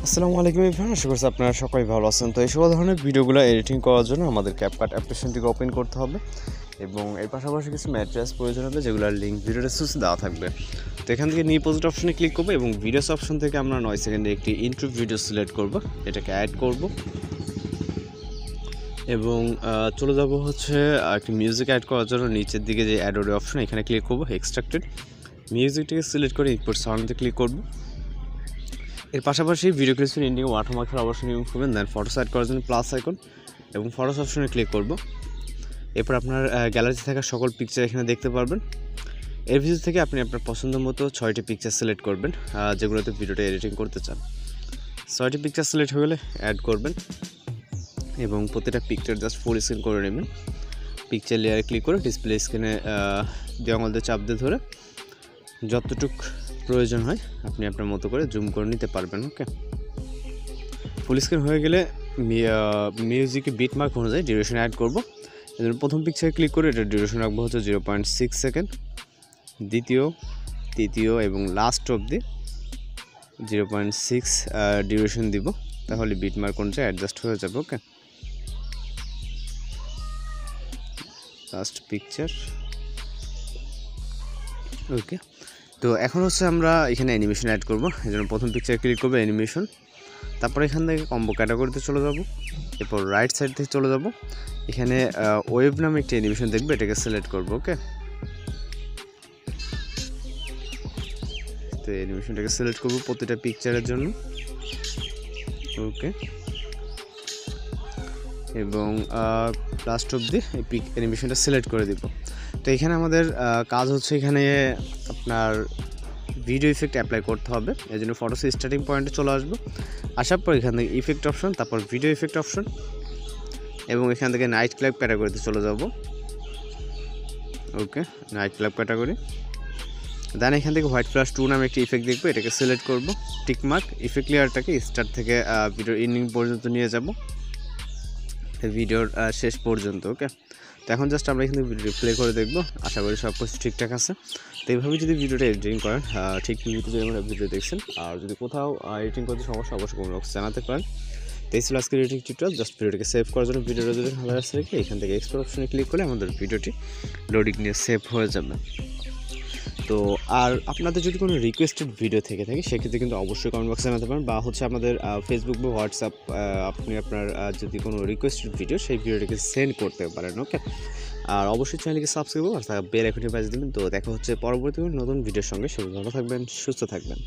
আসসালামু আলাইকুম এভরিওয়ান, আশা করছি আপনারা সবাই ভালো আছেন। তো এই সব ধরনের ভিডিওগুলো এডিটিং করার জন্য আমাদের ক্যাপকাট অ্যাপ্লিকেশনটিকে ওপেন করতে হবে এবং এর পাশাপাশি কিছু ম্যাটেরিয়ালস প্রয়োজন হবে, যেগুলোর লিঙ্ক ভিডিও ডেসক্রিপশনে দেওয়া থাকবে। তো এখান থেকে নিউ প্রজেক্ট অপশনে ক্লিক করবো এবং ভিডিওস অপশন থেকে আমরা 9 সেকেন্ডে একটি ইন্ট্রো ভিডিও সিলেক্ট করব, এটাকে অ্যাড করব এবং চলে যাব হচ্ছে একটি মিউজিক অ্যাড করার জন্য নিচের দিকে যে অ্যাড অডিও অপশন, এখানে ক্লিক করব। এক্সট্রাক্টেড মিউজিকটিকে সিলেক্ট করে ইম্পোর্ট সাউন্ডে ক্লিক করব। এর পাশাপাশি ভিডিও ক্লিপসের এন্ডিং ওয়াটারমার্কের অবশ্যই রিমুভ করবেন। দেন ফটো সাইড করার জন্য প্লাস আইকন এবং ফটোস অপশনে ক্লিক করব। এরপর আপনার গ্যালারিতে থাকা সকল পিকচার এখানে দেখতে পারবেন। এর ভিতর থেকে আপনি আপনার পছন্দ মতো 6টি পিকচার সিলেক্ট করবেন, যেগুলোতে ভিডিওটা এডিটিং করতে চান। 6টি পিকচার সিলেক্ট হয়ে গেলে অ্যাড করবেন এবং প্রতিটা পিকচার জাস্ট ফুল স্ক্রিন করে নেবেন। পিকচার লেয়ারে ক্লিক করে ডিসপ্লে স্ক্রিনে দিয়ে আঙুল দিয়ে চাপ দিয়ে ধরে যতটুক প্রয়োজন হয় আপনি আপনার মতো করে জুম করে নিতে পারবেন। ওকে, ফুল স্ক্রিন হয়ে গেলে মিউজিকে বিট মার্ক অনুযায়ী ডিউরেশন অ্যাড করব। এর জন্য প্রথম পিকচারে ক্লিক করে এটা ডিউরেশন রাখবো হচ্ছে 0.6 সেকেন্ড, দ্বিতীয়, তৃতীয় এবং লাস্ট অবধি 0.6 ডিউরেশন দিব, তাহলে বিট মার্ক অনুযায়ী অ্যাডজাস্ট হয়ে যাবে। ওকে, লাস্ট পিকচার। ওকে, তো এখন হচ্ছে আমরা এখানে অ্যানিমেশন অ্যাড করব। এই জন্য প্রথম পিকচারে ক্লিক করবো অ্যানিমেশন, তারপর এখান থেকে কম্বো ক্যাটাগরিতে চলে যাব, এরপর রাইট সাইড থেকে চলে যাব। এখানে ওয়েভ নামে একটি অ্যানিমেশন দেখবে, এটাকে সিলেক্ট করব। ওকে, তো অ্যানিমেশনটাকে সিলেক্ট করব প্রতিটা পিকচারের জন্য। ওকে, এবং লাস্ট অবধি এই পিক অ্যানিমেশনটা সিলেক্ট করে দিব। তো এখানে আমাদের কাজ হচ্ছে এখানে আপনার ভিডিও ইফেক্ট অ্যাপ্লাই করতে হবে। এই জন্য ফটোস স্টার্টিং পয়েন্টে চলে আসবো, আসার পর এখান থেকে ইফেক্ট অপশন, তারপর ভিডিও ইফেক্ট অপশন এবং এখান থেকে নাইট ক্লাব ক্যাটাগরিতে চলে যাব। ওকে, নাইট ক্লাব ক্যাটাগরি। দেন এখান থেকে হোয়াইট ফ্লাশ 2 নামে একটি ইফেক্ট দেখবো, এটাকে সিলেক্ট করব। টিকমার্ক ইফেক্ট লেয়ারটাকে স্টার্ট থেকে ভিডিওর এন্ডিং পর্যন্ত নিয়ে যাব, ভিডিওর শেষ পর্যন্ত। ওকে, তো এখন জাস্ট আমরা এখানে ভিডিও প্লে করে দেখব, আশা করি সব কিছু ঠিকঠাক আছে। তো এইভাবে যদি ভিডিওটা এডিটিং করেন ঠিক যদি আমরা ভিডিও দেখছেন, আর যদি কোথাও এডিটিং করতে সমস্যা অবশ্যই কোনো রকম জানাতে পারেন। তো এই ছিল আজকের এডিটিং টিউটোরিয়াল। জাস্ট ভিডিওটিকে সেভ করার জন্য ভিডিও রেজুলেশন ভালো আসছে রেখে এখান থেকে এক্সপোর্ট অপশনে ক্লিক করলে আমাদের ভিডিওটি লোডিং নিয়ে সেভ হয়ে যাবে। তো আর আপনাদের যদি কোনো রিকোয়েস্টেড ভিডিও থেকে থাকে সেক্ষেত্রে কিন্তু অবশ্যই কমেন্ট বক্সে জানাতে পারেন, বা হচ্ছে আমাদের ফেসবুক বা হোয়াটসঅ্যাপ আপনি আপনার যদি কোনো রিকোয়েস্টেড ভিডিও সেই ভিডিওটিকে সেন্ড করতে পারেন। ওকে, আর অবশ্যই চ্যানেলকে সাবস্ক্রাইব করুন আর বেল আইকনটি বাজিয়ে দেবেন। তো দেখা হচ্ছে পরবর্তী নতুন ভিডিওর সঙ্গে। সবাই ভালো থাকবেন, সুস্থ থাকবেন।